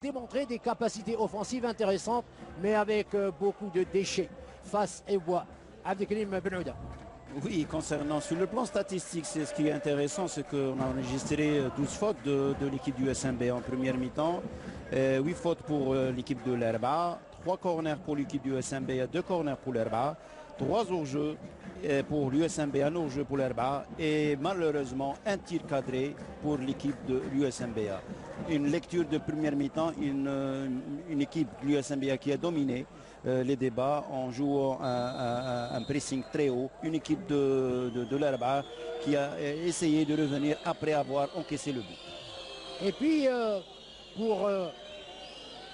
démontré des capacités offensives intéressantes, mais avec beaucoup de déchets face et voix. Abdelkrim Benouda. Oui, concernant sur le plan statistique, c'est ce qui est intéressant, c'est qu'on a enregistré 12 fautes de l'équipe du SMB en première mi-temps, 8 fautes pour l'équipe de l'Herba, 3 corners pour l'équipe du SMB, 2 corners pour l'Herba, 3 hors-jeux pour l'USMB, un hors-jeu pour l'Herba et malheureusement un tir cadré pour l'équipe de l'USMBA. Une lecture de première mi-temps, une équipe de l'USMBA qui a dominé les débats en jouant un pressing très haut, une équipe de l'Herba qui a essayé de revenir après avoir encaissé le but. Et puis pour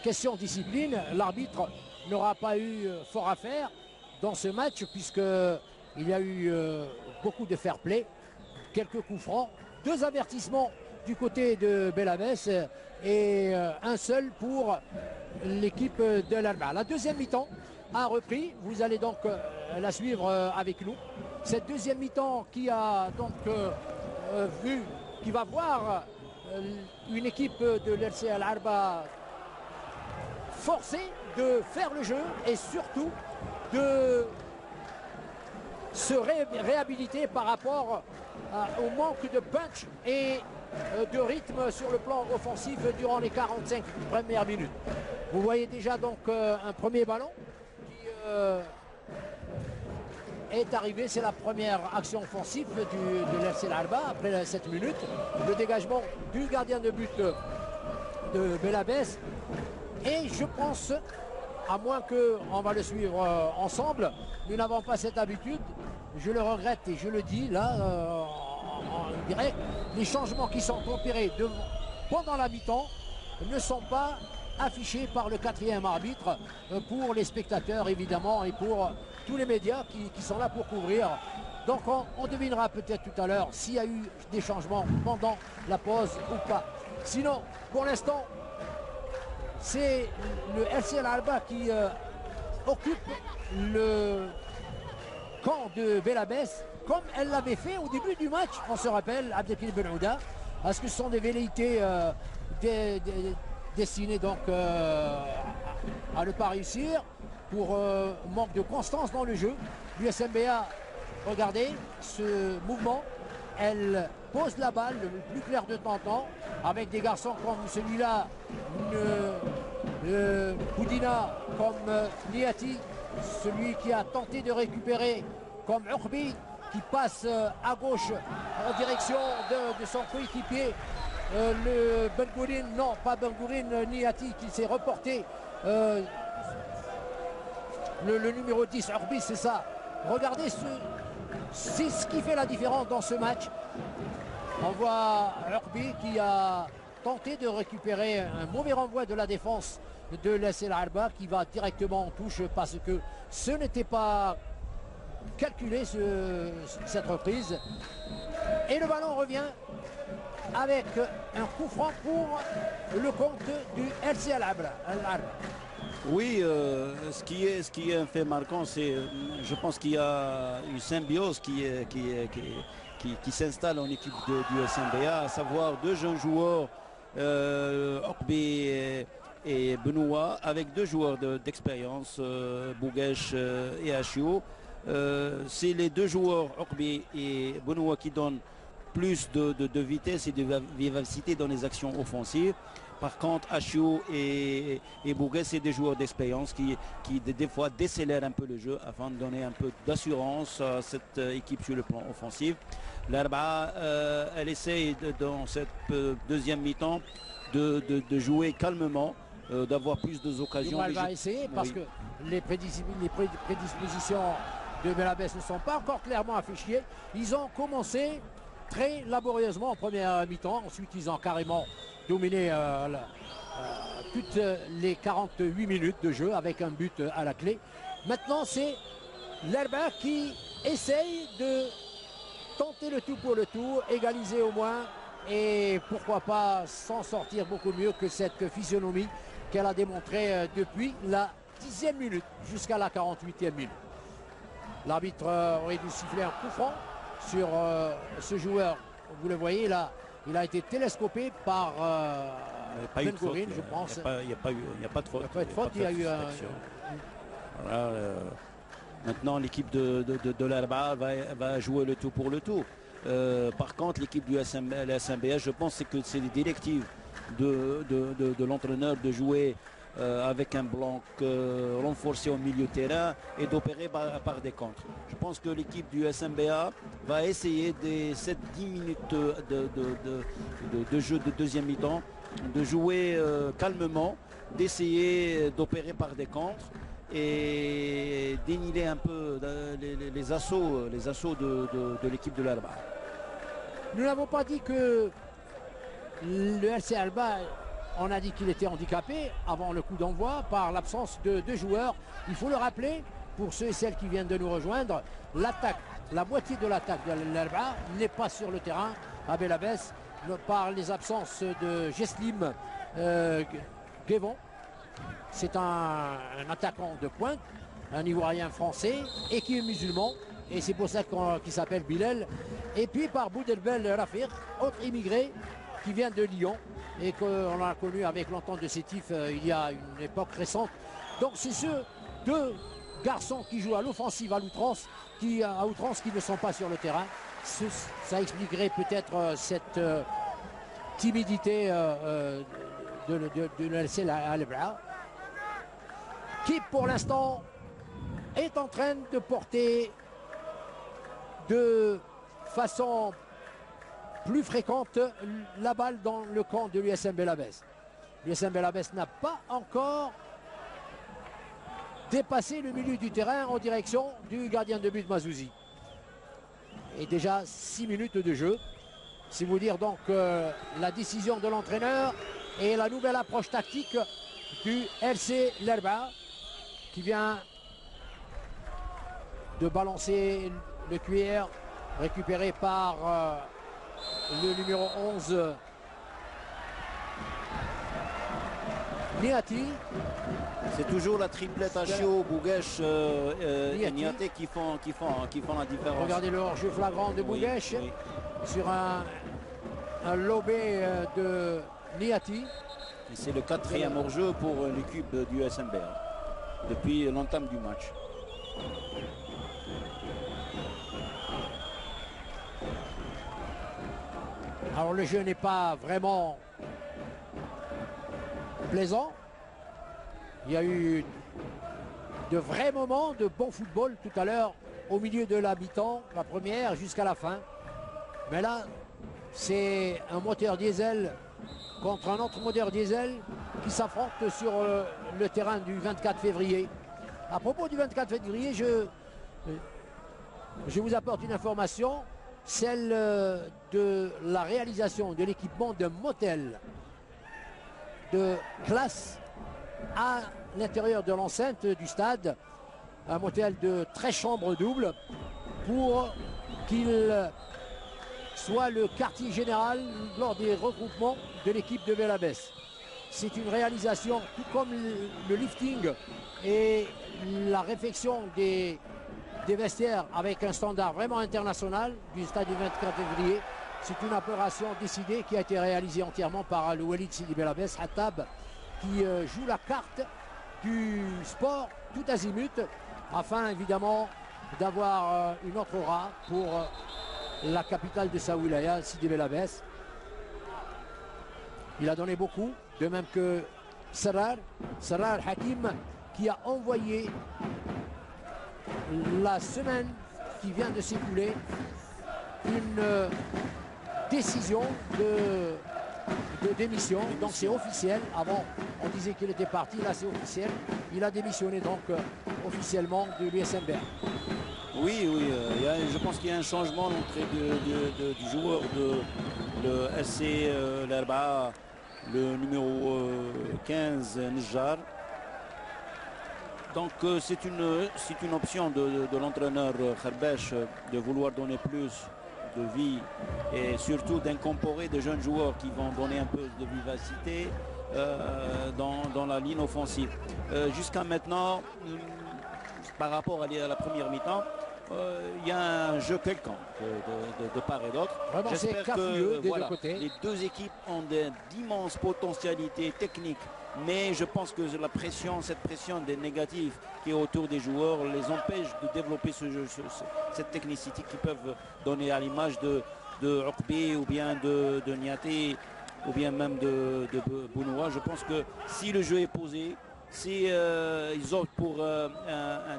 question discipline, l'arbitre n'aura pas eu fort à faire dans ce match puisqu'il y a eu beaucoup de fair play, quelques coups francs, 2 avertissements du côté de Belabès et un seul pour l'équipe de l'Herba. La deuxième mi-temps a repris, vous allez donc la suivre avec nous. Cette deuxième mi-temps qui a donc qui va voir une équipe de l'LCA Al-Arba forcée de faire le jeu et surtout de se réhabiliter par rapport au manque de punch et de rythme sur le plan offensif durant les 45 premières minutes. Vous voyez déjà donc un premier ballon qui est arrivé, c'est la première action offensive de l'FC Al-Arba après 7 minutes. Le dégagement du gardien de but de Belabès. Et je pense, à moins qu'on va le suivre ensemble, nous n'avons pas cette habitude, je le regrette et je le dis là en direct, les changements qui sont opérés pendant la mi-temps ne sont pas affichés par le 4e arbitre pour les spectateurs évidemment et pour tous les médias qui sont là pour couvrir. Donc on devinera peut-être tout à l'heure s'il y a eu des changements pendant la pause ou pas. Sinon, pour l'instant, c'est le FC Al-Arba qui occupe le camp de Belabès comme elle l'avait fait au début du match, on se rappelle, Abdelkrim Benouda, parce que ce sont des velléités destinées donc à ne pas réussir pour manque de constance dans le jeu. L'USMBA, regardez ce mouvement, elle pose la balle le plus clair de temps en temps avec des garçons comme celui-là, Boudina, comme Niati, celui qui a tenté de récupérer comme Urbi, qui passe à gauche en direction de son coéquipier, le Bengourin, non pas Bengourin, Niati qui s'est reporté, le numéro 10, Urbi, c'est ça. Regardez, c'est ce qui fait la différence dans ce match. On voit Urbi qui a tenté de récupérer un mauvais renvoi de la défense de l'SL Arba qui va directement en touche parce que ce n'était pas calculé cette reprise. Et le ballon revient avec un coup franc pour le compte du LC Al-Arba. Oui, ce qui est un fait marquant, c'est, je pense qu'il y a une symbiose qui s'installe en équipe du SMBA, à savoir 2 jeunes joueurs, Okbi et Benoît, avec 2 joueurs d'expérience, Bougesh et Achio. C'est les 2 joueurs, Okbi et Benoît, qui donnent plus de vitesse et de vivacité dans les actions offensives. Par contre, Achio et Bouguet, c'est des joueurs d'expérience qui des fois décélèrent un peu le jeu afin de donner un peu d'assurance à cette équipe sur le plan offensif. L'Arba, elle essaye dans cette deuxième mi-temps de jouer calmement, d'avoir plus d'occasions. Elle va essayer parce que les prédispositions de Belabès ne sont pas encore clairement affichées. Ils ont commencé très laborieusement en première mi-temps. Ensuite, ils ont carrément dominé toutes les 48 minutes de jeu avec un but à la clé. Maintenant, c'est l'Herba qui essaye de tenter le tout pour le tout, égaliser au moins et pourquoi pas s'en sortir beaucoup mieux que cette physionomie qu'elle a démontrée depuis la 10e minute jusqu'à la 48e minute. L'arbitre aurait dû siffler un coup franc sur ce joueur. Vous le voyez là, il a été télescopé par Ben Gourine, je pense. Il n'y a pas de faute. Il y a eu un... Voilà, maintenant, l'équipe de l'Arba va jouer le tout pour le tout. Par contre, l'équipe du SMBS, je pense que c'est les directives de l'entraîneur de jouer avec un bloc renforcé au milieu de terrain et d'opérer par des contres. Je pense que l'équipe du SMBA va essayer ces 10 minutes de jeu de deuxième mi-temps de jouer calmement, d'essayer d'opérer par des contres et déniler un peu les assauts de l'équipe de l'Alba. Nous n'avons pas dit que le LC Alba, on a dit qu'il était handicapé avant le coup d'envoi par l'absence de deux joueurs. Il faut le rappeler, pour ceux et celles qui viennent de nous rejoindre, l'attaque, la moitié de l'attaque de l'Alba n'est pas sur le terrain à Belabès par les absences de Geslim Guévon. C'est un attaquant de pointe, un Ivoirien français et qui est musulman. Et c'est pour ça qu'il s'appelle Bilal. Et puis par Boudelbel Rafir, autre immigré qui vient de Lyon et qu'on a connu avec l'entente de Sétif il y a une époque récente. Donc c'est ceux deux garçons qui jouent à l'offensive à outrance qui ne sont pas sur le terrain. Ça expliquerait peut-être cette timidité de l'LC Alba, qui pour l'instant est en train de porter de façon plus fréquente la balle dans le camp de l'USM Belabès. L'USM Belabès n'a pas encore dépassé le milieu du terrain en direction du gardien de but Mazouzi. Et déjà 6 minutes de jeu. C'est vous dire donc la décision de l'entraîneur et la nouvelle approche tactique du LC Lerba qui vient de balancer le cuir récupéré par le numéro 11 Niati. C'est toujours la triplette Achio, Bouguesh et Niati qui font la différence. Regardez le hors-jeu flagrant de Bouguesh sur un lobé de Niati. C'est le 4e hors-jeu pour l'équipe du SMBA depuis l'entame du match. Alors le jeu n'est pas vraiment plaisant. Il y a eu de vrais moments de bon football tout à l'heure au milieu de la mi-temps, la première jusqu'à la fin. Mais là, c'est un moteur diesel contre un autre moteur diesel qui s'affrontent sur le terrain du 24 février. À propos du 24 février, je vous apporte une information, celle de la réalisation de l'équipement d'un motel de classe à l'intérieur de l'enceinte du stade, un motel de 13 chambres doubles pour qu'il soit le quartier général lors des regroupements de l'équipe de Belabès. C'est une réalisation, tout comme le lifting et la réfection des vestiaires avec un standard vraiment international du stade du 24 février. C'est une opération décidée qui a été réalisée entièrement par le Walid Sidi Belabès Hattab, qui joue la carte du sport tout azimut afin évidemment d'avoir une autre aura pour la capitale de sa wilaya, Sidi Belabès. Il a donné beaucoup, de même que Sarar Hakim, qui a envoyé la semaine qui vient de s'écouler une décision de démission. Donc c'est officiel. Avant on disait qu'il était parti, là c'est officiel. Il a démissionné donc officiellement de l'USMB. Oui, je pense qu'il y a un changement l'entrée du joueur de le SC Lerba, le numéro 15 Nijar. Donc c'est une option de l'entraîneur Kharbesh de vouloir donner plus de vie et surtout d'incorporer des jeunes joueurs qui vont donner un peu de vivacité dans la ligne offensive. Jusqu'à maintenant, par rapport à la première mi-temps, il y a un jeu quelconque de part et d'autre. J'espère que des deux côtés. Les deux équipes ont d'immenses potentialités techniques, mais je pense que la pression, cette pression des négatifs qui est autour des joueurs les empêche de développer ce jeu, cette technicité qu'ils peuvent donner à l'image de Okbi ou bien de Niaté ou bien même de Bounoua. Je pense que si le jeu est posé, si ils optent pour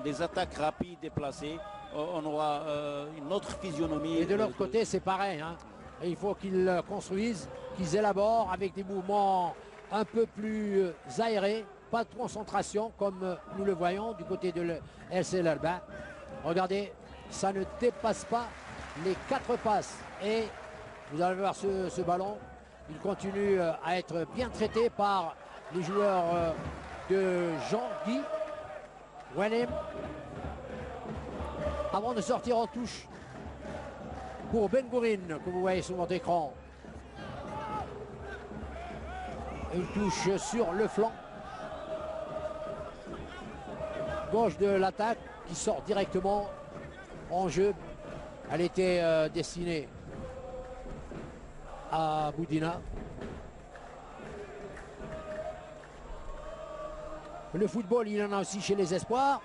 des attaques rapides déplacées, on aura une autre physionomie. Et de l'autre côté, c'est pareil. Hein. Il faut qu'ils construisent, qu'ils élaborent avec des mouvements un peu plus aérés, pas de concentration comme nous le voyons du côté de LC Larba. Regardez, ça ne dépasse pas les 4 passes. Et vous allez voir ce ballon, il continue à être bien traité par les joueurs de Jean-Guy Wenem. Avant de sortir en touche pour Ben Gourin, que vous voyez sur votre écran. Une touche sur le flanc gauche de l'attaque qui sort directement en jeu. Elle était destinée à Boudina. Le football, il en a aussi chez les espoirs.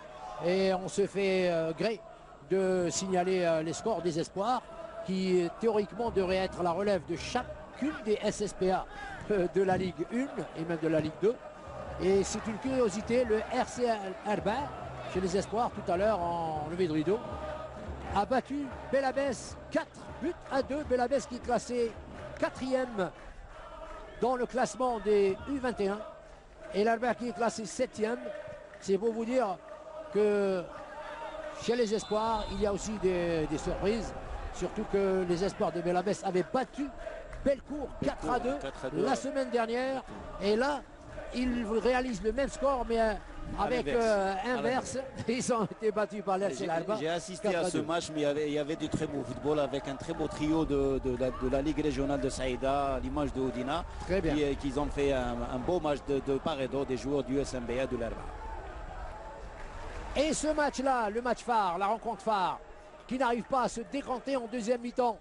Et on se fait gré de signaler les scores des espoirs qui théoriquement devraient être la relève de chacune des SSPA de la Ligue 1 et même de la Ligue 2. Et c'est une curiosité, le RC Herbin chez les espoirs tout à l'heure en levée de rideau a battu Belabès 4-2. Belabès qui est classé 4e dans le classement des U21 et l'Herbin qui est classé 7e. C'est pour vous dire que chez les espoirs, il y a aussi des surprises. Surtout que les espoirs de Belabès avaient battu Bellecour 4-2 la semaine dernière. Et là, ils réalisent le même score, mais avec inverse. Ils ont été battus par l'FC Larba. J'ai assisté à ce match, mais il y avait du très beau football avec un très beau trio de la Ligue régionale de Saïda, à l'image de Oudina. Qui ont fait un beau match de part et d'autre des joueurs du SMBA de Larba. Et ce match-là, le match phare, la rencontre phare, qui n'arrive pas à se décanter en deuxième mi-temps.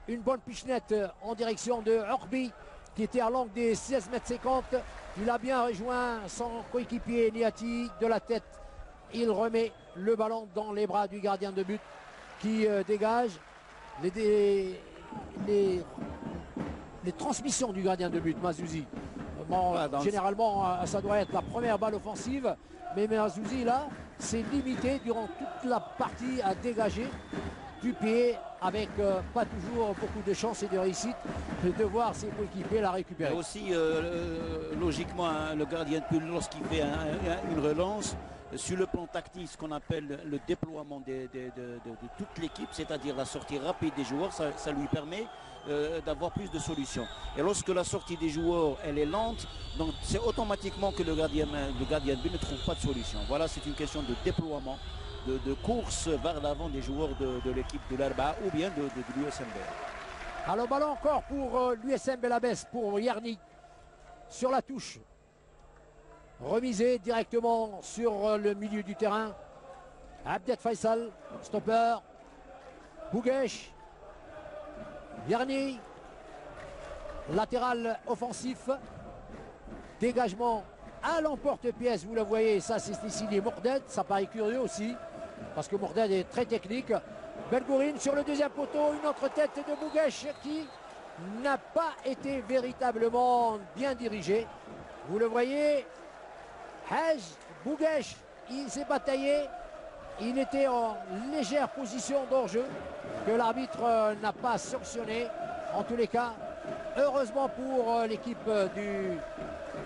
Une bonne pichenette en direction de Orbi, qui était à l'angle des 16,50 m. Il a bien rejoint son coéquipier Niati de la tête. Il remet le ballon dans les bras du gardien de but qui dégage les transmissions du gardien de but, Mazouzi. Bon, généralement, ça doit être la première balle offensive, mais Mazouzi, là, c'est limité durant toute la partie à dégager du pied avec pas toujours beaucoup de chance et de réussite de voir ses coéquipiers la récupérer. Et aussi, logiquement, hein, le gardien de but, lorsqu'il fait une relance, sur le plan tactique, ce qu'on appelle le déploiement de toute l'équipe, c'est-à-dire la sortie rapide des joueurs, ça lui permet d'avoir plus de solutions. Et lorsque la sortie des joueurs elle est lente, donc c'est automatiquement que le gardien de but ne trouve pas de solution. Voilà, c'est une question de déploiement, de course vers l'avant des joueurs de l'équipe de l'Arba ou bien de l'USM. Alors ballon encore pour l'USM Belabès, pour Yarni sur la touche. Remisé directement sur le milieu du terrain. Abdet Faisal, stopper. Bouguesh. Yarni. Latéral offensif. Dégagement à l'emporte-pièce, vous le voyez, ça c'est signé Mourded. Ça paraît curieux aussi, parce que Mourded est très technique. Belgourine sur le deuxième poteau, une autre tête de Bouguesh qui n'a pas été véritablement bien dirigée. Vous le voyez, Haj Bouguesh, il s'est bataillé, il était en légère position d'hors-jeu que l'arbitre n'a pas sanctionné. En tous les cas, heureusement pour l'équipe du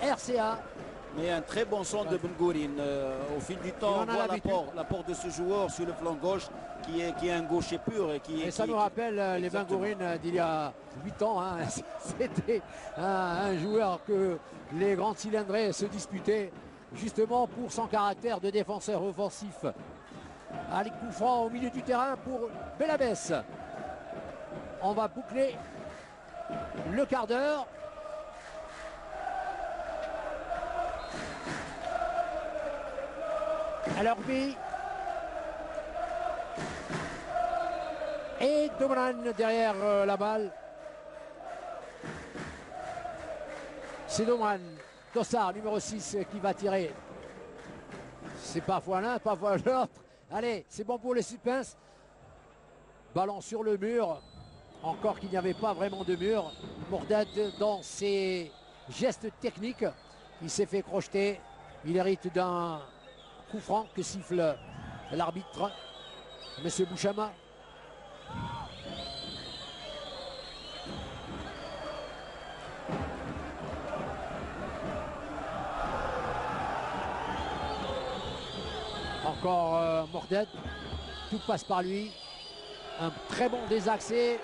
RCA. Mais un très bon centre de Belgourine. Au fil du temps, on voit l'apport de ce joueur sur le flanc gauche qui est un gaucher pur. Et ça nous rappelle les Belgourines d'il y a 8 ans. Hein. C'était un joueur que les grands cylindrés se disputaient justement pour son caractère de défenseur offensif. Allez, coup franc au milieu du terrain pour Belabès. On va boucler le quart d'heure. Alors B Et Domran derrière la balle. C'est Domran, Dossard, numéro 6, qui va tirer. C'est parfois l'un, parfois l'autre. Allez, c'est bon pour les Supins. Ballon sur le mur. Encore qu'il n'y avait pas vraiment de mur. Mordad dans ses gestes techniques. Il s'est fait crocheter. Il hérite d'un coup franc que siffle l'arbitre, Monsieur Bouchama. Encore Mordad. Tout passe par lui. Un très bon désaxé,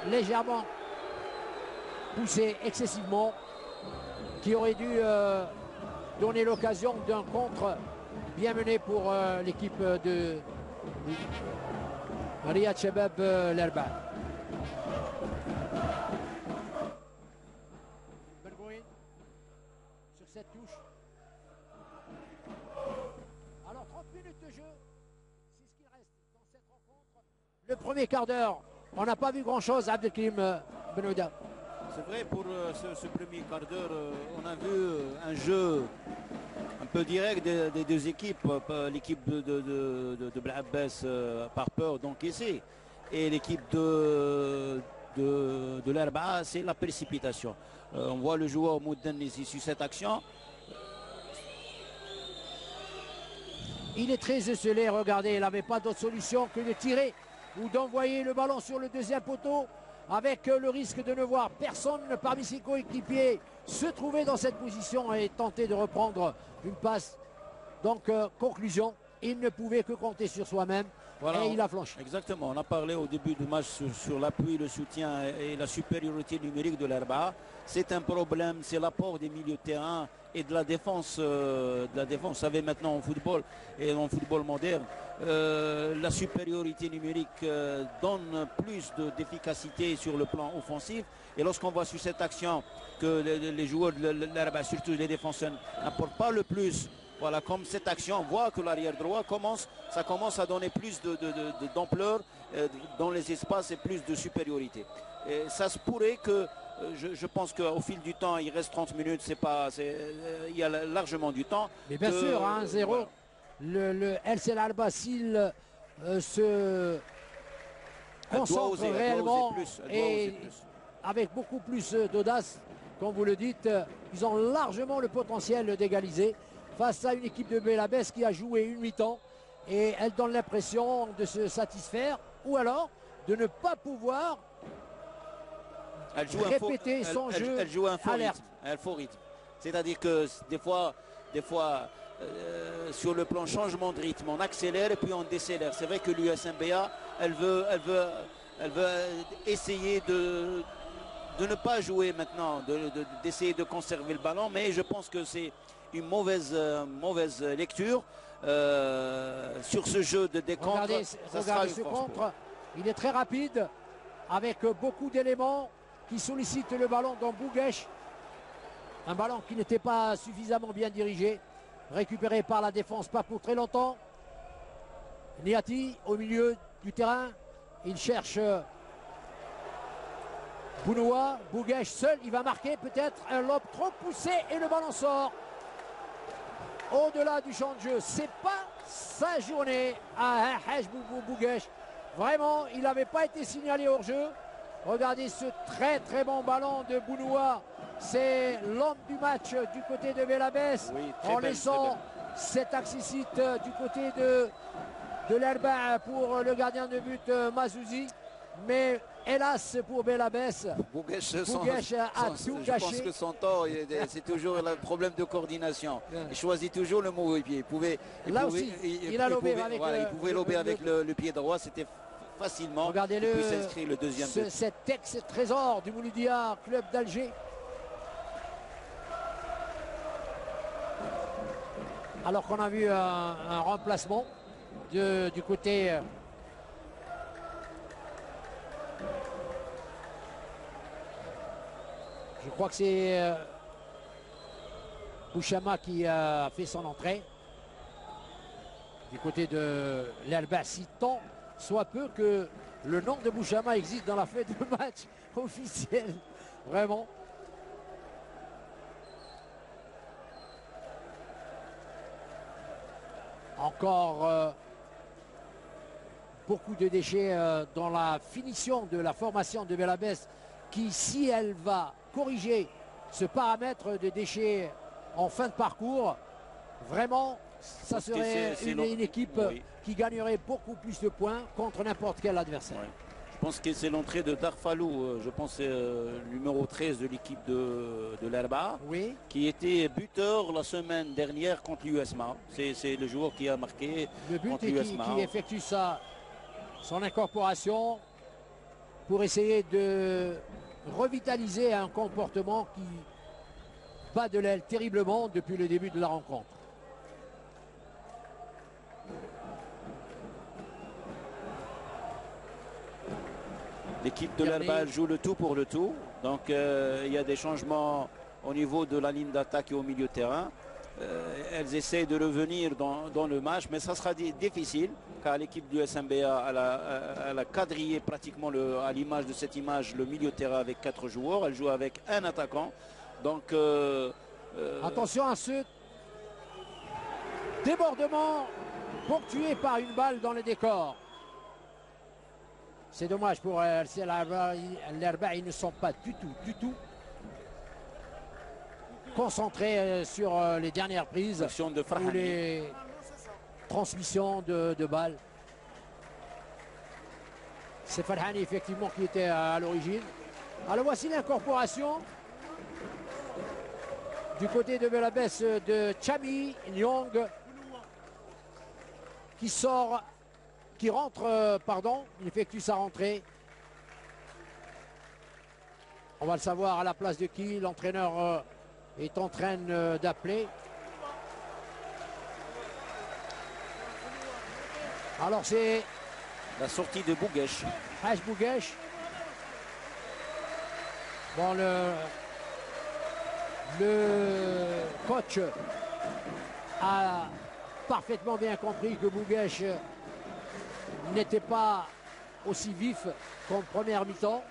légèrement poussé excessivement, qui aurait dû donner l'occasion d'un contre bien mené pour l'équipe de Riyad Shabab l'Erba. Bengoïn sur cette touche. Alors 30 minutes de jeu, c'est ce qu'il reste dans cette rencontre. Le premier quart d'heure, on n'a pas vu grand-chose, Abdelkrim Benouda. C'est vrai, pour ce premier quart d'heure, on a vu un jeu un peu direct des deux équipes. L'équipe de Blahabbès par peur d'encaisser. Et l'équipe de l'Erba, c'est la précipitation. On voit le joueur Moudden ici sur cette action. Il est très esselé, regardez, il n'avait pas d'autre solution que de tirer ou d'envoyer le ballon sur le deuxième poteau, avec le risque de ne voir personne parmi ses coéquipiers se trouver dans cette position et tenter de reprendre une passe. Donc, conclusion, il ne pouvait que compter sur soi-même. Voilà, et il a flanché. Exactement, on a parlé au début du match sur l'appui, le soutien et la supériorité numérique de l'Erba. C'est un problème, c'est l'apport des milieux de terrain et de la défense. Vous savez, maintenant en football et en football moderne, la supériorité numérique donne plus d'efficacité sur le plan offensif. Et lorsqu'on voit sur cette action que les joueurs de l'Erba, surtout les défenseurs, n'apportent pas le plus. Voilà, comme cette action, on voit que l'arrière droit commence à donner plus d'ampleur dans les espaces et plus de supériorité. Et ça se pourrait que, je pense qu'au fil du temps, il reste 30 minutes, il y a largement du temps. Mais bien sûr, 1-0, voilà. Le LCL Alba, s'il se concentre réellement et avec beaucoup plus d'audace, comme vous le dites, ils ont largement le potentiel d'égaliser face à une équipe de Belabès qui a joué une mi-temps et elle donne l'impression de se satisfaire ou alors de ne pas pouvoir répéter son jeu. Elle joue un faux rythme. C'est-à-dire que des fois sur le plan changement de rythme, on accélère et puis on décélère. C'est vrai que l'USMBA, elle veut essayer de ne pas jouer maintenant, d'essayer de conserver le ballon, mais je pense que c'est une mauvaise lecture sur ce jeu de décompte. Regardez ce contre, il est très rapide avec beaucoup d'éléments qui sollicitent le ballon dans Bouguesh. Un ballon qui n'était pas suffisamment bien dirigé, récupéré par la défense pas pour très longtemps. Niati au milieu du terrain, il cherche Bounoua, Bouguesh seul, il va marquer peut-être un lob trop poussé et le ballon sort au-delà du champ de jeu. C'est pas sa journée à Haj Bouguesh. Vraiment, il n'avait pas été signalé hors jeu. Regardez ce très très bon ballon de Bounoua. C'est l'homme du match du côté de Belabès, oui, en laissant cet accessite du côté de l'Erba pour le gardien de but Mazouzi. Mais hélas pour Belabès, Bouguesh a tout gâché. Je pense que son tort, c'est toujours le problème de coordination. Il choisit toujours le mauvais pied. Il pouvait lober avec le pied droit, c'était facilement. Regardez-le, s'inscrire le deuxième but. Cet ex-trésor du Mouloudia, club d'Alger. Alors qu'on a vu un remplacement du côté je crois que c'est Bouchama qui a fait son entrée du côté de l'Alba. Si tant soit peu que le nom de Bouchama existe dans la feuille de match officielle. Vraiment. Encore beaucoup de déchets dans la finition de la formation de Belabès qui, si elle va corriger ce paramètre de déchets en fin de parcours, vraiment, ça serait une équipe qui gagnerait beaucoup plus de points contre n'importe quel adversaire. Ouais. Je pense que c'est l'entrée de Darfalou, je pense numéro 13 de l'équipe de l'Arba, oui, qui était buteur la semaine dernière contre l'USMA. C'est le joueur qui a marqué le but contre et l'USMA. qui effectue son incorporation pour essayer de revitaliser un comportement qui bat de l'aile terriblement depuis le début de la rencontre. L'équipe de l'Arba joue le tout pour le tout. Donc il y a des changements au niveau de la ligne d'attaque et au milieu de terrain. Elles essaient de revenir dans le match, mais ça sera difficile car l'équipe du SMBA elle a quadrillé pratiquement à l'image de cette image le milieu de terrain avec 4 joueurs. Elle joue avec un attaquant. Donc attention à ce débordement ponctué par une balle dans le décor. C'est dommage pour l'Arba, ils ne sont pas du tout concentrés sur les dernières prises ou les transmissions de balles. C'est Farhani effectivement qui était à l'origine. Alors voici l'incorporation du côté de Belabès de Chami Nyong qui rentre, il effectue sa rentrée. On va le savoir à la place de qui l'entraîneur est en train d'appeler. Alors c'est la sortie de Bouguesh. Haj Bouguesh. Bon, le coach a parfaitement bien compris que Bouguesh n'était pas aussi vif qu'en première mi-temps.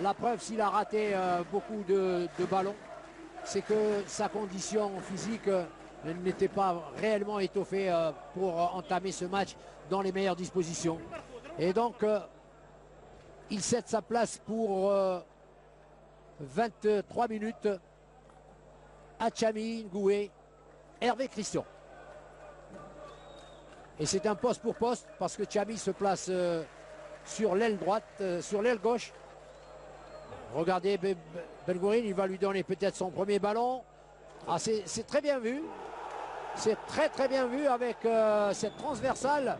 La preuve, s'il a raté beaucoup de ballons, c'est que sa condition physique n'était pas réellement étoffée pour entamer ce match dans les meilleures dispositions. Et donc, il cède sa place pour 23 minutes à Chami Ngoué, Hervé Christian. Et c'est un poste pour poste parce que Chami se place sur l'aile droite, sur l'aile gauche. Regardez Ben-Gourin, il va lui donner peut-être son premier ballon. Ah, c'est très bien vu. C'est très bien vu avec cette transversale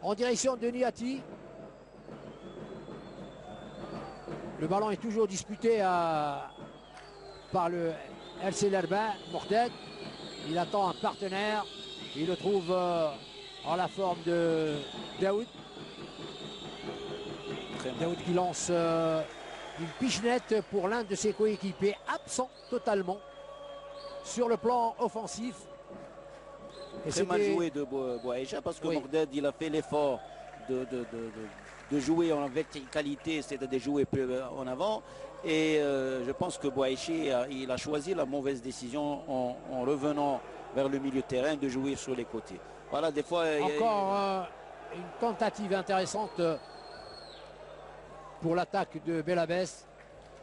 en direction de Niati. Le ballon est toujours disputé par le LC Lerba, Morted. Il attend un partenaire. Il le trouve en la forme de Daoud. Daoud qui lance une pichenette pour l'un de ses coéquipiers, absent totalement sur le plan offensif. Et c'est mal joué de Bouaïcha parce que Morted il a fait l'effort de jouer en verticalité, c'est-à-dire de jouer plus en avant. Et je pense que Bouaïchi il a choisi la mauvaise décision en revenant vers le milieu de terrain de jouer sur les côtés. Voilà, des fois... Encore une tentative intéressante pour l'attaque de Belabès,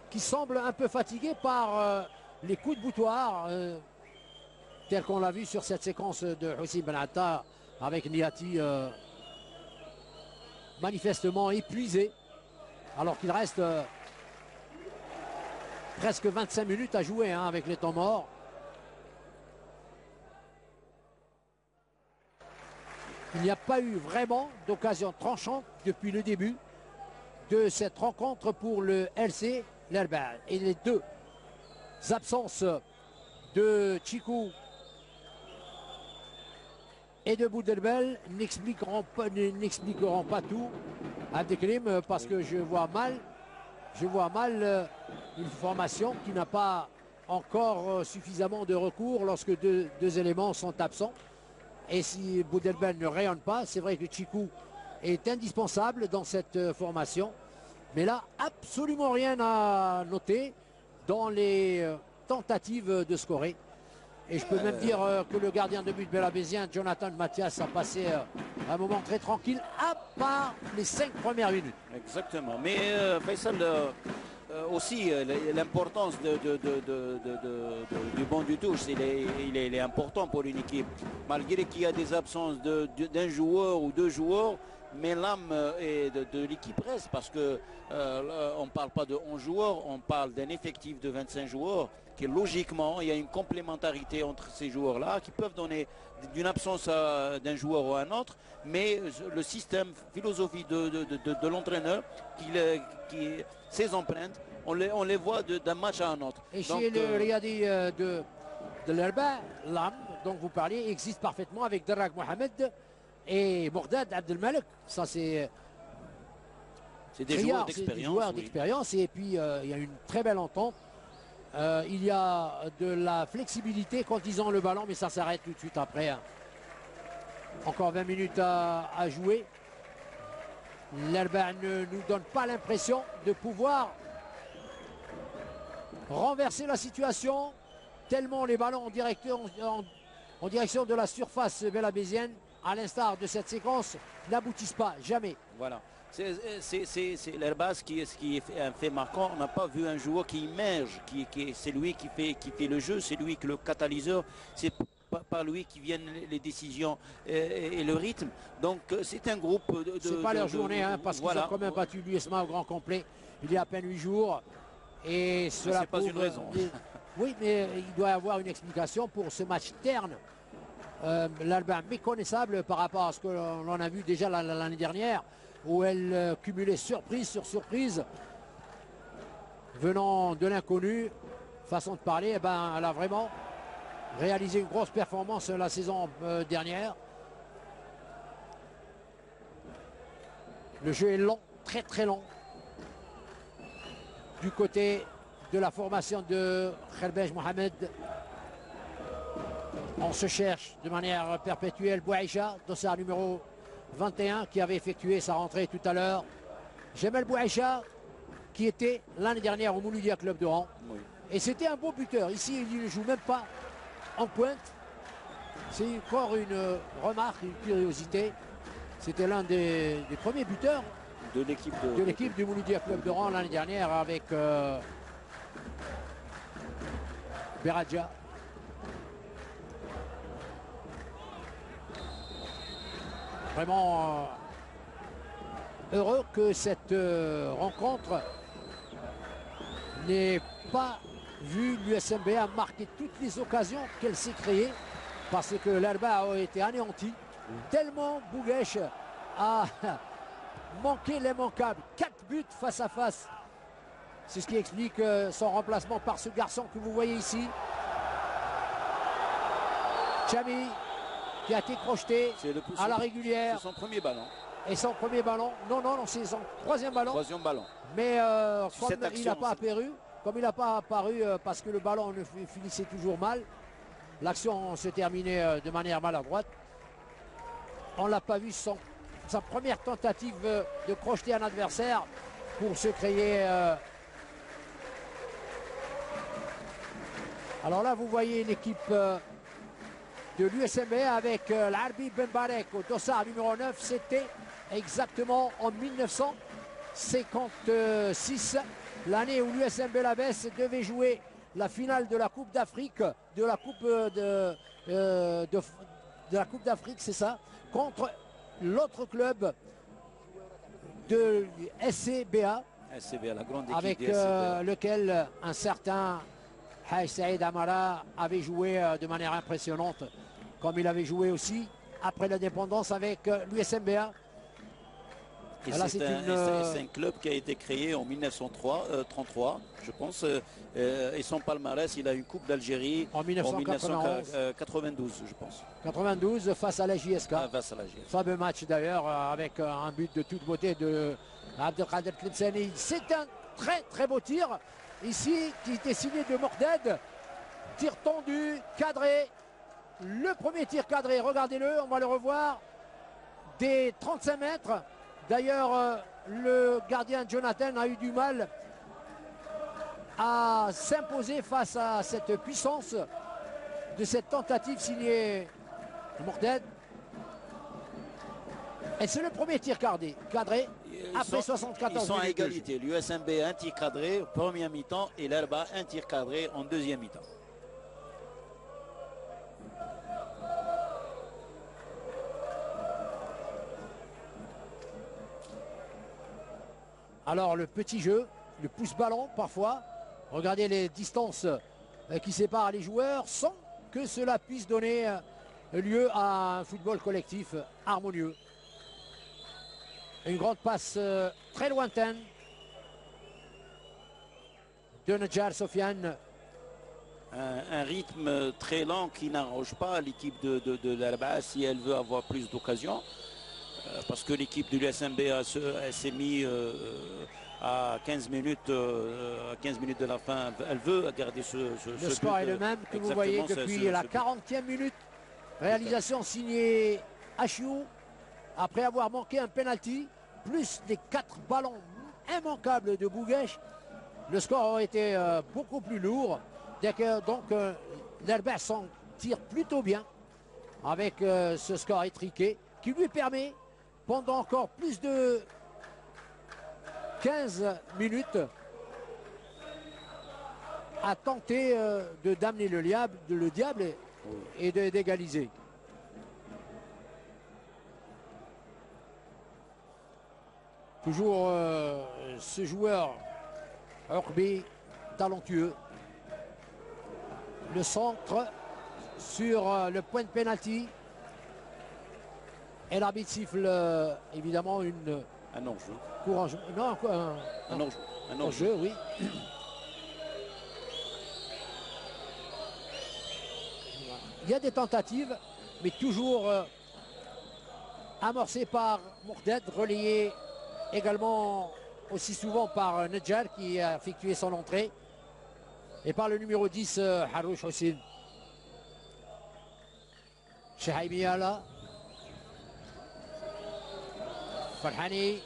qui semble un peu fatigué par les coups de boutoir, tel qu'on l'a vu sur cette séquence de Hussein Benatta avec Niati manifestement épuisé, alors qu'il reste presque 25 minutes à jouer avec les temps morts. Il n'y a pas eu vraiment d'occasion tranchante depuis le début de cette rencontre pour le LC Lerba. Et les deux absences de Chikou et de Boudelbel n'expliqueront pas tout à Abdelkrim, parce que je vois mal une formation qui n'a pas encore suffisamment de recours lorsque deux éléments sont absents. Et si Boudelbel ne rayonne pas, c'est vrai que Chikou est indispensable dans cette formation. Mais là, absolument rien à noter dans les tentatives de scorer. Et je peux même dire que le gardien de but belabésien, Jonathan Mathias, a passé un moment très tranquille, à part les 5 premières minutes. Exactement. Mais Faisal, aussi, l'importance du banc du touche, il est important pour une équipe. Malgré qu'il y a des absences d'un joueur ou deux joueurs, mais l'âme de l'équipe reste, parce que on ne parle pas de 11 joueurs, on parle d'un effectif de 25 joueurs, qui logiquement, il y a une complémentarité entre ces joueurs-là, qui peuvent donner d'une absence d'un joueur ou un autre, mais le système, philosophie de l'entraîneur, ses empreintes, on les voit d'un match à un autre. Et chez le Riyadi de l'Arba, l'âme dont vous parliez existe parfaitement avec Darrak Mohamed et Mordad Abdelmalek. Ça, c'est des joueurs d'expérience. Et puis, il y a une très belle entente. Il y a de la flexibilité quand ils ont le ballon, mais ça s'arrête tout de suite après. Encore 20 minutes à jouer. L'Arba ne nous donne pas l'impression de pouvoir renverser la situation, tellement les ballons en direction de la surface belabésienne, à l'instar de cette séquence, n'aboutissent pas, jamais. Voilà. C'est l'Airbas qui est un fait marquant. On n'a pas vu un joueur qui immerge, c'est lui qui fait le jeu, c'est lui qui est le catalyseur, c'est par lui qui viennent les décisions et le rythme. Donc c'est un groupe c'est pas leur journée, parce qu'ils ont quand même battu l'USMA au grand complet il y a à peine 8 jours. Et cela c'est pas une raison. Oui, mais il doit y avoir une explication pour ce match terne. L'Alba méconnaissable par rapport à ce que l'on a vu déjà l'année dernière, où elle cumulait surprise sur surprise venant de l'inconnu. Façon de parler, elle a vraiment réalisé une grosse performance la saison dernière. Le jeu est long, très très long, du côté de la formation de Khelbej Mohamed. On se cherche de manière perpétuelle. Bouaïcha, dossard numéro 21, qui avait effectué sa rentrée tout à l'heure. Jamel Bouaïcha, qui était l'année dernière au Mouloudia Club de Rouen. Oui. Et c'était un beau buteur. Ici, il ne joue même pas en pointe. C'est encore une remarque, une curiosité. C'était l'un des premiers buteurs de l'équipe du Mouloudia Club de Rouen l'année dernière avec Beradja. Vraiment heureux que cette rencontre n'ait pas vu l'USMBA marquer toutes les occasions qu'elle s'est créées, parce que l'Alba a été anéanti. Tellement Bouguesh a manqué l'immanquable. 4 buts face à face. C'est ce qui explique son remplacement par ce garçon que vous voyez ici. Chami, qui a été crocheté à la régulière. C'est son premier ballon. Et son premier ballon. Non, c'est son troisième ballon. Troisième ballon. Mais comme il n'a pas apparu, parce que le ballon ne finissait toujours mal, l'action se terminait de manière maladroite. On ne l'a pas vu, sa première tentative de crocheter un adversaire pour se créer. Alors là, vous voyez l'équipe de l'USMBA avec l'Arbi Benbarek au dossard numéro 9. C'était exactement en 1956, l'année où l'USM Belabès devait jouer la finale de la Coupe d'Afrique, de la Coupe d'Afrique, c'est ça, contre l'autre club de SCBA, la grande équipe avec lequel un certain Haj Saïd Amara avait joué de manière impressionnante, comme il avait joué aussi après l'indépendance avec l'USMBA. C'est un club qui a été créé en 1933, je pense, et son palmarès, il a une Coupe d'Algérie en 1992, je pense. 92 face à la JSK. Face à la JSK. Fameux match d'ailleurs, avec un but de toute beauté de Abdelkader Tlemceni. C'est un très très beau tir, ici, qui était signé de Mordad. Tir tendu, cadré. Le premier tir cadré, regardez-le, on va le revoir. Des 35 mètres. D'ailleurs, le gardien Jonathan a eu du mal à s'imposer face à cette puissance de cette tentative signée Mourted. Et c'est le premier tir cadré après 74 minutes. Ils sont à égalité. L'USMB un tir cadré en première mi-temps et l'Arba un tir cadré en deuxième mi-temps. Alors le petit jeu, le pouce-ballon parfois. Regardez les distances qui séparent les joueurs sans que cela puisse donner lieu à un football collectif harmonieux. Une grande passe très lointaine de Nedjar Sofiane. Un rythme très lent qui n'arrange pas l'équipe de l'Arba si elle veut avoir plus d'occasions. Parce que l'équipe de l'USMB s'est mise à 15 minutes de la fin. Elle veut garder le score est le même que vous voyez depuis la 40e minute. Réalisation signée Achiou après avoir manqué un penalty, plus les 4 ballons immanquables de Bouguesh. Le score aurait été beaucoup plus lourd. Donc l'Arba s'en tire plutôt bien avec ce score étriqué qui lui permet pendant encore plus de 15 minutes à tenter d'amener le diable et d'égaliser. Toujours ce joueur Orbi talentueux. Le centre sur le point de pénalty. Et l'arbitre siffle évidemment un enjeu. Courage. Non, un enjeu. Un enjeu, oui. Il y a des tentatives, mais toujours amorcées par Mourted, relayées également aussi souvent par Nedjar qui a effectué son entrée et par le numéro 10 Harouch Hossin. Chehaimi Ala. Farhani.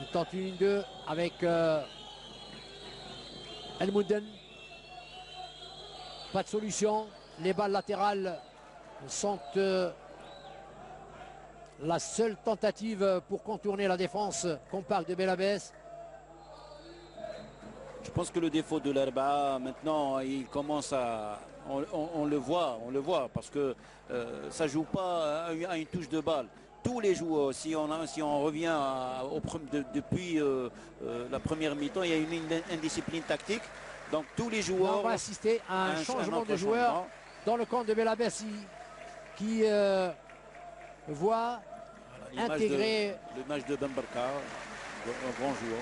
Il tente une 2 avec El Mouden. Pas de solution. Les balles latérales sont la seule tentative pour contourner la défense qu'on parle de Belabès. Je pense que le défaut de l'Arba maintenant, il commence à... On le voit parce que ça ne joue pas à une touche de balle. Tous les joueurs, si on revient depuis la première mi-temps, il y a une indiscipline tactique. Donc tous les joueurs... On va assister à un changement de joueur dans le camp de Belabès qui voit intégrer... Le match de Bambarka, un grand joueur.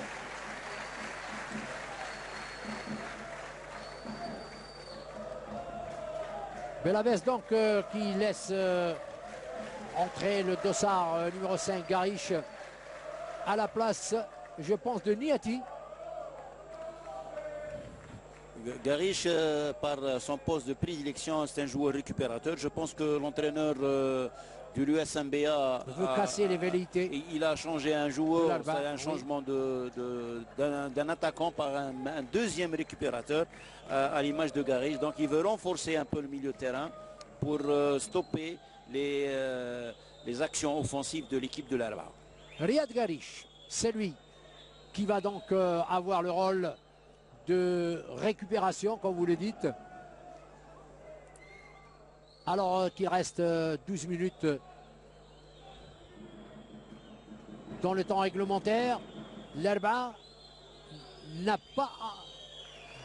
Belabès donc qui laisse entrer le dossard numéro 5 Garish à la place, je pense, de Niati. Garish, par son poste de prédilection, c'est un joueur récupérateur. Je pense que l'entraîneur de l'USMBA veut casser les velléités. Il a changé un joueur, c'est un changement d'un attaquant par un deuxième récupérateur à l'image de Garish. Donc il veut renforcer un peu le milieu de terrain pour stopper les actions offensives de l'équipe de l'Arba. Riyad Garish, c'est lui qui va donc avoir le rôle de récupération, comme vous le dites. Alors qu'il reste 12 minutes dans le temps réglementaire, l'Arba n'a pas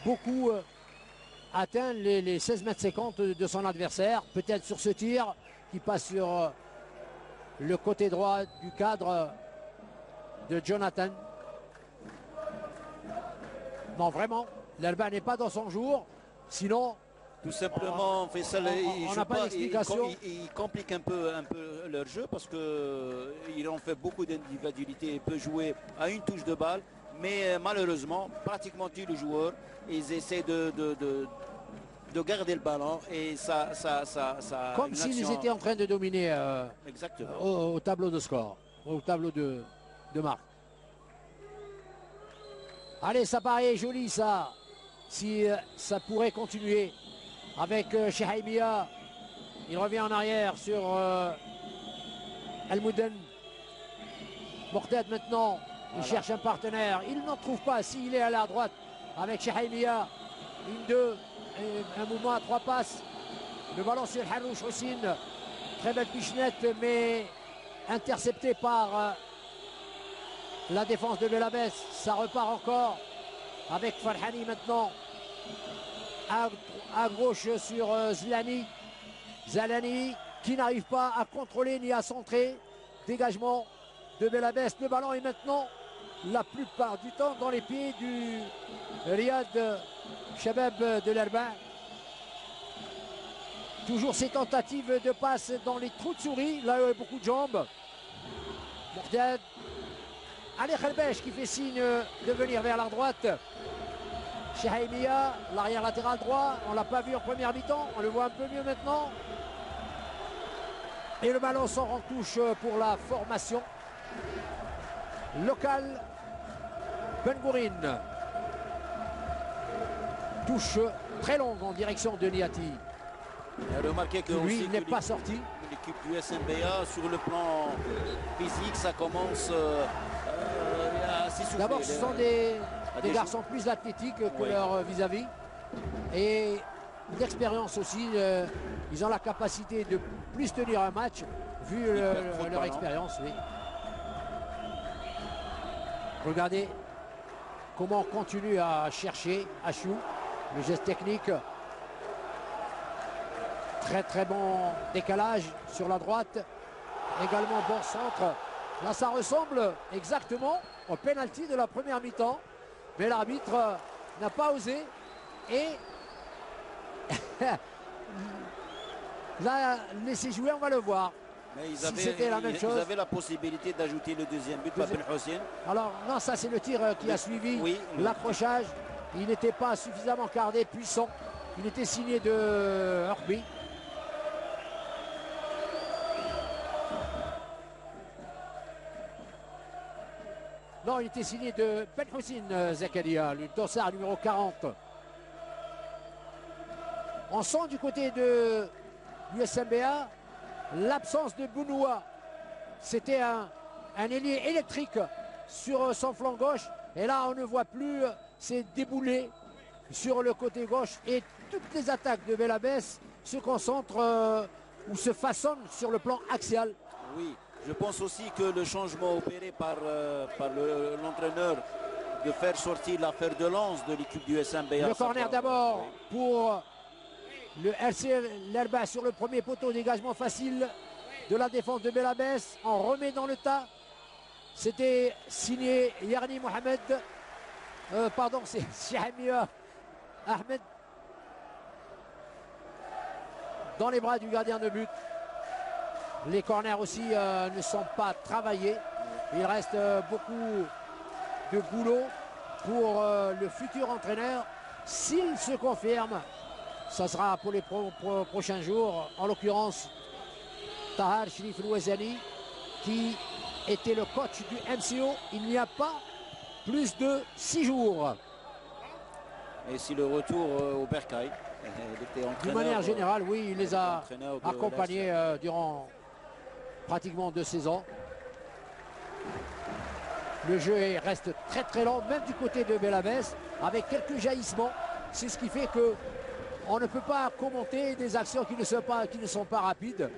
beaucoup atteint les 16 mètres 50 de son adversaire. Peut-être sur ce tir qui passe sur le côté droit du cadre de Jonathan. Non, vraiment, l'Arba n'est pas dans son jour. Sinon, tout simplement, Faisal, il complique un peu leur jeu parce qu'ils ont fait beaucoup d'individualité. Ils peuvent jouer à une touche de balle, mais malheureusement, pratiquement tous les joueurs, ils essaient de garder le ballon et ça comme s'ils étaient en train de dominer exactement. au tableau de score, au tableau de marque. Allez, ça paraît joli ça, si ça pourrait continuer avec Chehaimia. Il revient en arrière sur Almouden. Morted maintenant, il cherche un partenaire, il n'en trouve pas. S'il est à la droite avec Chehaimia, une, deux, un mouvement à 3 passes. Le ballon sur Harouch Houssine, très belle pichenette, mais intercepté par la défense de Belabès. Ça repart encore avec Farhani maintenant à gauche sur Zlani. Zalani qui n'arrive pas à contrôler ni à centrer. Dégagement de Belabès. Le ballon est maintenant la plupart du temps dans les pieds du Riyad Shabab de l'Erba. Toujours ces tentatives de passe dans les trous de souris. Là, il y a beaucoup de jambes. Mordad. Ali Khalbesh qui fait signe de venir vers la droite. Chehaimia, l'arrière latéral droit. On ne l'a pas vu en première mi-temps. On le voit un peu mieux maintenant. Et le ballon sort en touche pour la formation locale. Ben Gourin. Touche très longue en direction de Niati. Remarquez que lui n'est pas sorti. L'équipe du SNBA sur le plan physique, ça commence à s'essouffler. D'abord, ce sont des garçons plus athlétiques que leur vis-à-vis. Et d'expérience aussi. Ils ont la capacité de plus tenir un match vu leur expérience. Oui. Regardez comment on continue à chercher Achiou. Le geste technique. Très très bon décalage sur la droite. Également bon centre. Là ça ressemble exactement au penalty de la première mi-temps. Mais l'arbitre n'a pas osé. Et là, laissez jouer, on va le voir. Mais c'était la même chose. Ils avaient la possibilité d'ajouter le deuxième but par Ben Hossein. Alors non, ça c'est le tir qui a suivi. Oui, l'accrochage. Il n'était pas suffisamment cardé, puissant. Il était signé de Herbie. Non, il était signé de Ben Hossein Zakaria, le dossard numéro 40. On sent du côté de l'USMBA l'absence de Bounoua. C'était un ailier électrique sur son flanc gauche. Et là, on ne voit plus ces déboulés sur le côté gauche. Et toutes les attaques de Belabès se concentrent ou se façonnent sur le plan axial. Oui, je pense aussi que le changement opéré par l'entraîneur de faire sortir l'affaire de lance de l'équipe du SNBA. Le corner d'abord pour le RC l'Erba sur le premier poteau, dégagement facile de la défense de Belabès. On remet dans le tas. C'était signé Yarni Mohamed. Pardon, c'est Chehaimia Ahmed. Dans les bras du gardien de but. Les corners aussi ne sont pas travaillés. Il reste beaucoup de boulot pour le futur entraîneur. S'il se confirme, ça sera pour les prochains jours. En l'occurrence, Tahar Shrif Louezani, qui était le coach du MCO il n'y a pas plus de 6 jours. Et si le retour au Bercail, d'une manière générale, oui, il les a accompagnés durant pratiquement 2 saisons. Le jeu reste très très lent, même du côté de Belabès, avec quelques jaillissements. C'est ce qui fait que on ne peut pas commenter des actions qui ne sont pas rapides.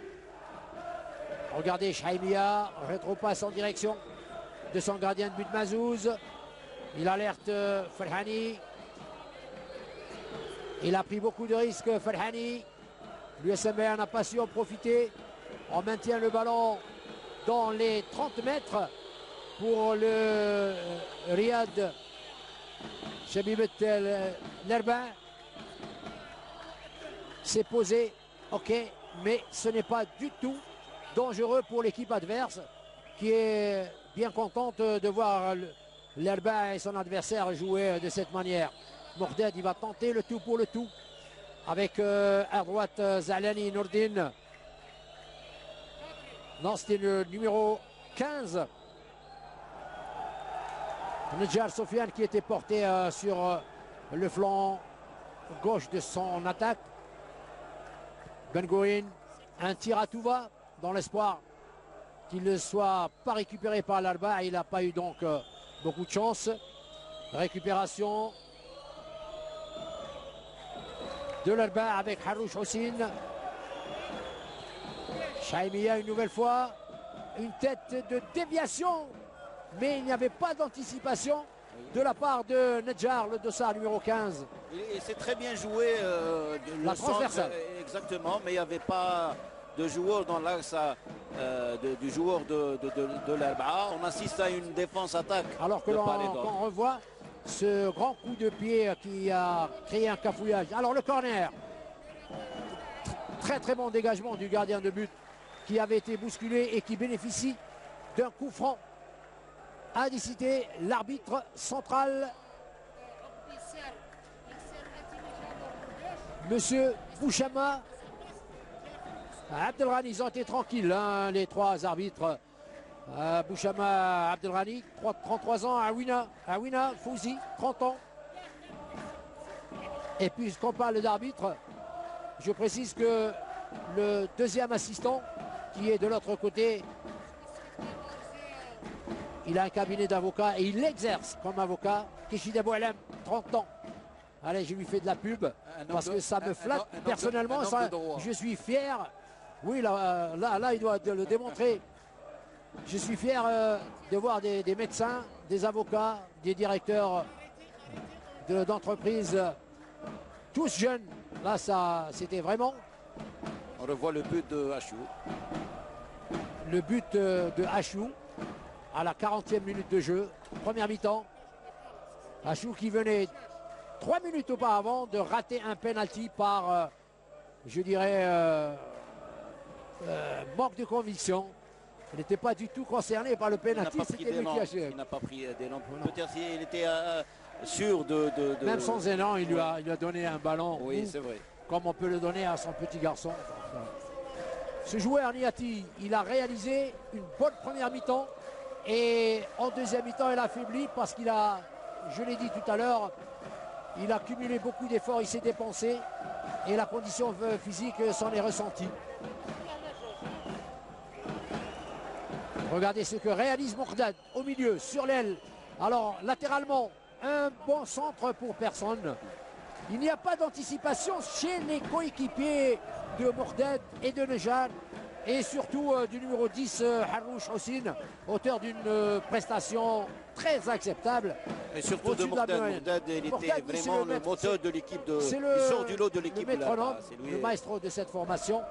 Regardez Chehaimia, rétro-passe en direction de son gardien de but Mazouz. Il alerte Farhani. Il a pris beaucoup de risques, Farhani. L'USMBA n'a pas su en profiter. On maintient le ballon dans les 30 mètres pour le Riyad Shabibet l'Erba. C'est posé, ok, mais ce n'est pas du tout dangereux pour l'équipe adverse qui est bien contente de voir l'Erba et son adversaire jouer de cette manière. Mordad, il va tenter le tout pour le tout. avec à droite Zalani Nourdine. Non, c'était le numéro 15. Nedjar Sofiane qui était porté sur le flanc gauche de son attaque. Ben Gouin, un tir à tout va dans l'espoir qu'il ne soit pas récupéré par l'Alba. Il n'a pas eu donc beaucoup de chance. Récupération de l'Alba avec Harouch Houssine. Chaimia une nouvelle fois. Une tête de déviation. Mais il n'y avait pas d'anticipation de la part de Nedjar, le dossard numéro 15. Et c'est très bien joué. La transversale. Exactement, mais il n'y avait pas de joueur dans l'axe du joueur de l'Alba. On assiste à une défense-attaque. Alors que l'on revoit ce grand coup de pied qui a créé un cafouillage. Alors le corner. Très très bon dégagement du gardien de but qui avait été bousculé et qui bénéficie d'un coup franc. A décidé l'arbitre central, Monsieur Bouchama. Abdelrani, ils ont été tranquilles, hein, les trois arbitres. Bouchama, Abdelrani, 33 ans, Awina Fouzi, 30 ans. Et puisqu'on parle d'arbitre, je précise que le deuxième assistant, qui est de l'autre côté, il a un cabinet d'avocats et il exerce comme avocat. Kishida Boualem, 30 ans. Allez, je lui fais de la pub parce que ça me flatte personnellement. Je suis fier. Oui, là, il doit le démontrer. Je suis fier de voir des médecins, des avocats, des directeurs d'entreprises, tous jeunes. Là, c'était vraiment... On revoit le but de Hachou. Le but de Hachou à la 40e minute de jeu, première mi-temps. Hachou qui venait 3 minutes auparavant de rater un penalty par, je dirais, manque de conviction. Il n'était pas du tout concerné par le penalty. Il n'a pas pris d'élan. Peut-être qu'il était sûr de... Même sans élan, il lui a donné un ballon. Oui, c'est vrai. Comme on peut le donner à son petit garçon. Ce joueur, Niati, il a réalisé une bonne première mi-temps. Et en deuxième mi-temps, il a affaibli parce qu'il a, je l'ai dit tout à l'heure, il a cumulé beaucoup d'efforts, il s'est dépensé. Et la condition physique s'en est ressentie. Regardez ce que réalise Mourdad au milieu, sur l'aile. Alors, latéralement, un bon centre pour personne. Il n'y a pas d'anticipation chez les coéquipiers de Mourdad et de Nedjar. Et surtout du numéro 10, Harouch Houssine, auteur d'une prestation très acceptable. Et surtout de Mourdad, il était vraiment le moteur de l'équipe. Il sort du lot de l'équipe. Le métronome, le maestro de cette formation.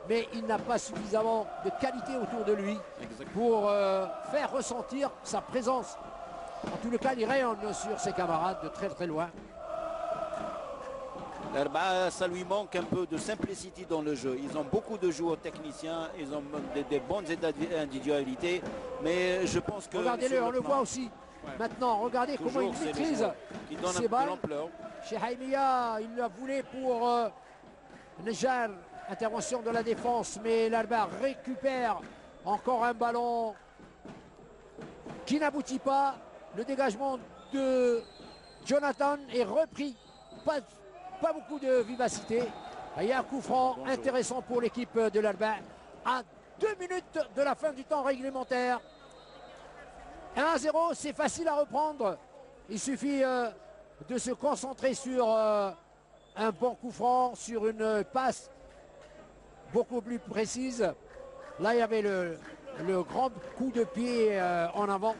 Mais il n'a pas suffisamment de qualité autour de lui pour faire ressentir sa présence. En tout cas, il rayonne sur ses camarades de très très loin. Ça lui manque un peu de simplicité dans le jeu. Ils ont beaucoup de joueurs techniciens, ils ont des bonnes individualités, mais je pense que... Regardez-le, on le voit aussi. Ouais. Maintenant, regardez comment il maîtrise ses balles. Chez Haimia, il l'a voulu pour Nedjar, intervention de la défense, mais l'Alba récupère encore un ballon qui n'aboutit pas. Le dégagement de Jonathan est repris. Pas beaucoup de vivacité. Il y a un coup franc intéressant pour l'équipe de l'Alba à 2 minutes de la fin du temps réglementaire. 1-0, c'est facile à reprendre. Il suffit de se concentrer sur un bon coup franc, sur une passe beaucoup plus précise. Là, il y avait le grand coup de pied en avant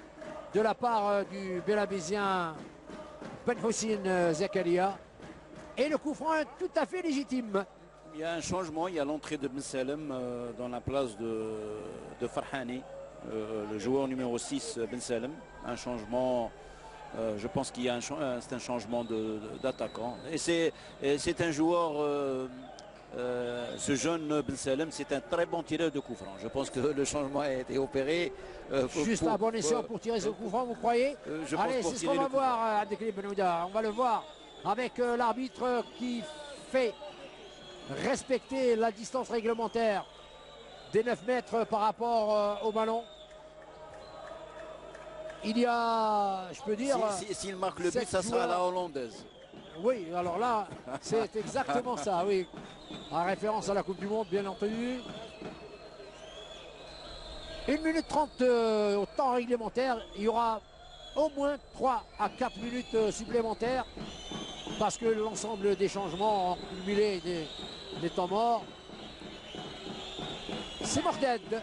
de la part du Belabésien Ben Houssine Zakaria. Et le coup franc est tout à fait légitime. Il y a un changement, il y a l'entrée de Ben Salem dans la place de Farhani, le joueur numéro 6 Ben Salem. Un changement, je pense qu'il y a c'est un changement d'attaquant. Et c'est un joueur, ce jeune Ben Salem, c'est un très bon tireur de coup franc. Je pense que le changement a été opéré. Juste un bon escient pour tirer ce coup franc, vous croyez? Allez, c'est ce qu'on va voir, Abdelkrim Benouda. On va le voir avec l'arbitre qui fait respecter la distance réglementaire des 9 mètres par rapport au ballon. Il y a, je peux dire... S'il marque le but, ça sera la hollandaise. Oui, alors là, c'est exactement ça, oui. En référence à la Coupe du Monde, bien entendu. 1 minute 30 au temps réglementaire. Il y aura au moins 3 à 4 minutes supplémentaires parce que l'ensemble des changements ont cumulé des temps morts. C'est Morded.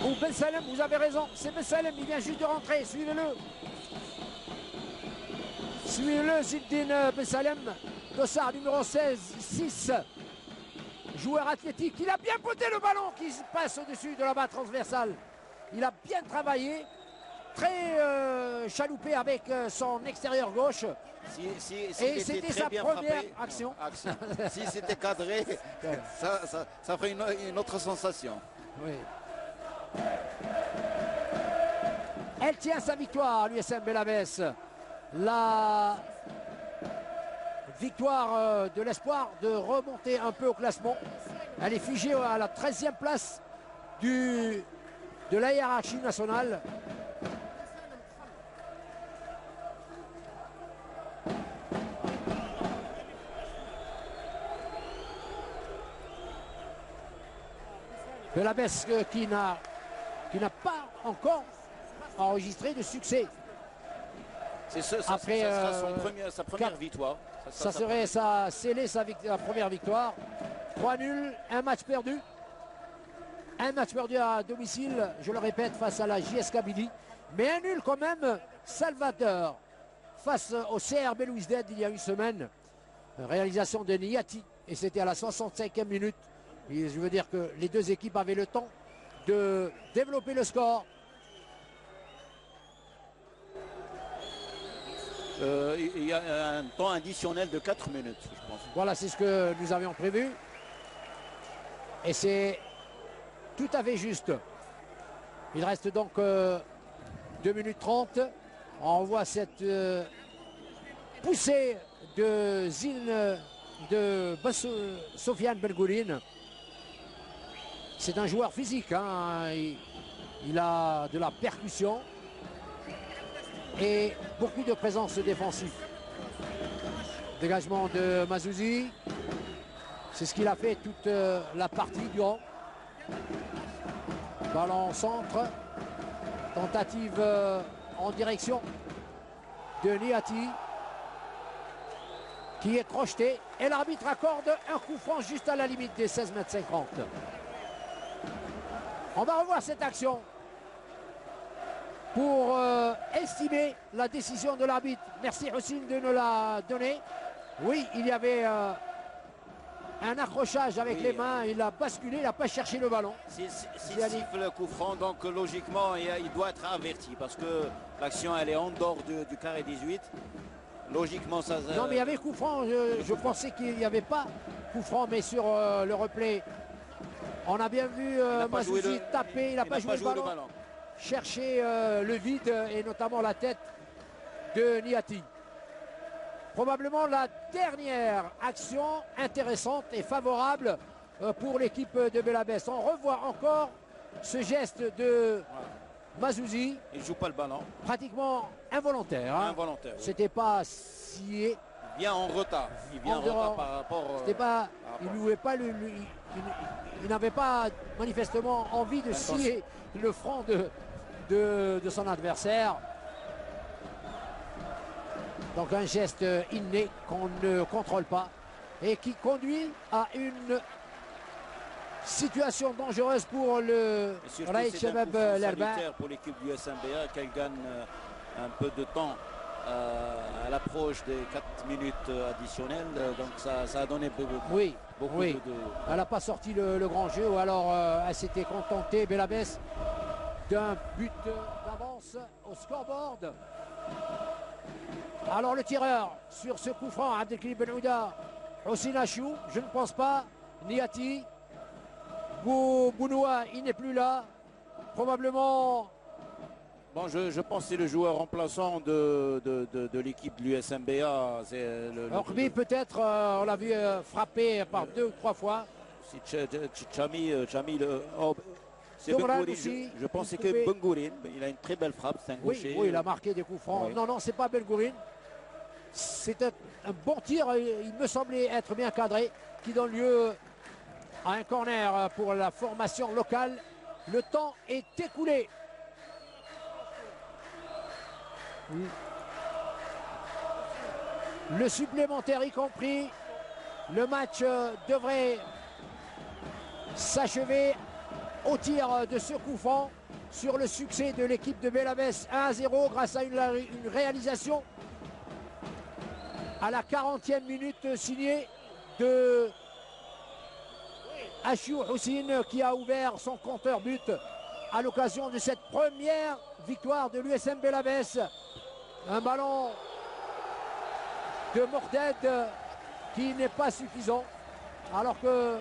Ou Ben Salem, vous avez raison, c'est Ben Salem, il vient juste de rentrer, suivez-le. Suivez-le, Zildine Ben Salem, dossard numéro 6, joueur athlétique. Il a bien poté le ballon qui se passe au-dessus de la barre transversale. Il a bien travaillé, très chaloupé avec son extérieur gauche. Et c'était sa première action. Si c'était cadré, ça ferait une autre sensation. Oui. Elle tient sa victoire, l'USM Belabès. La victoire de l'espoir de remonter un peu au classement. Elle est figée à la 13e place de la hiérarchie nationale. Belabès qui n'a pas encore enregistré de succès. C'est ça sera sa première victoire. Ça serait sceller sa première victoire. 3 nuls, un match perdu. Un match perdu à domicile, je le répète, face à la JS Kabylie. Mais un nul quand même, Salvador, face au CRB Louisded il y a une semaine. Réalisation de Niati, et c'était à la 65e minute. Et je veux dire que les deux équipes avaient le temps de développer le score. Il y a un temps additionnel de 4 minutes, je pense. Voilà, c'est ce que nous avions prévu. Et c'est tout à fait juste. Il reste donc 2 minutes 30. On voit cette poussée de Sofiane Belgourine. C'est un joueur physique, hein. Il a de la percussion et beaucoup de présence défensive. Dégagement de Mazouzi. C'est ce qu'il a fait toute la partie durant. Ballon au centre. Tentative en direction de Niati, qui est projeté. Et l'arbitre accorde un coup franc juste à la limite des 16,50 m. On va revoir cette action pour estimer la décision de l'arbitre. Merci Houssine de nous la donner. Oui, il y avait un accrochage avec les mains. Il a basculé, il n'a pas cherché le ballon. S'il siffle le coup franc, donc logiquement, il doit être averti parce que l'action, elle est en dehors du carré 18. Logiquement, ça... Non, mais il y avait coup franc. Je pensais qu'il n'y avait pas coup franc, mais sur le replay, on a bien vu Mazouzi taper. Il n'a pas joué le ballon. Chercher le vide et notamment la tête de Niati. Probablement la dernière action intéressante et favorable pour l'équipe de Belabès. On revoit encore ce geste de Mazouzi. Il ne joue pas le ballon. Pratiquement involontaire. Hein. Involontaire. Oui. C'était pas scié. Il vient en retard. Il vient en retard par rapport... Il n'avait pas manifestement envie de scier le front de son adversaire. Donc un geste inné qu'on ne contrôle pas et qui conduit à une situation dangereuse pour le Raïd Shabab Lerba. Pour l'équipe du SMBA qu'elle gagne un peu de temps à l'approche des 4 minutes additionnelles. Donc ça a donné beaucoup de... Elle n'a pas sorti le grand jeu ou alors elle s'était contentée, Belabès, d'un but d'avance au scoreboard. Alors le tireur sur ce coup franc, Abdelkrim Benouda, Osinachou, je ne pense pas. Niati, Bounoua, il n'est plus là. Probablement Bon, je pense que c'est le joueur remplaçant de l'équipe de l'USMBA. Orbi peut-être, on l'a vu frapper par 2 ou 3 fois. C'est Chami, c'est Domran Bengourin. aussi, Je pense il que pouvait- Bengourin, il a une très belle frappe, c'est un Oui, gaucher. oui, il a marqué des coups francs. Oui. Non, non, c'est pas Belgourin. C'est un bon tir, il me semblait être bien cadré, qui donne lieu à un corner pour la formation locale. Le temps est écoulé. Le supplémentaire y compris. Le match devrait s'achever au tir de ce coup franc sur le succès de l'équipe de Belabès 1-0 grâce à une réalisation à la 40e minute signée de Achiou Houssine qui a ouvert son compteur but à l'occasion de cette première victoire de l'USM Belabès. Un ballon de Morded qui n'est pas suffisant alors que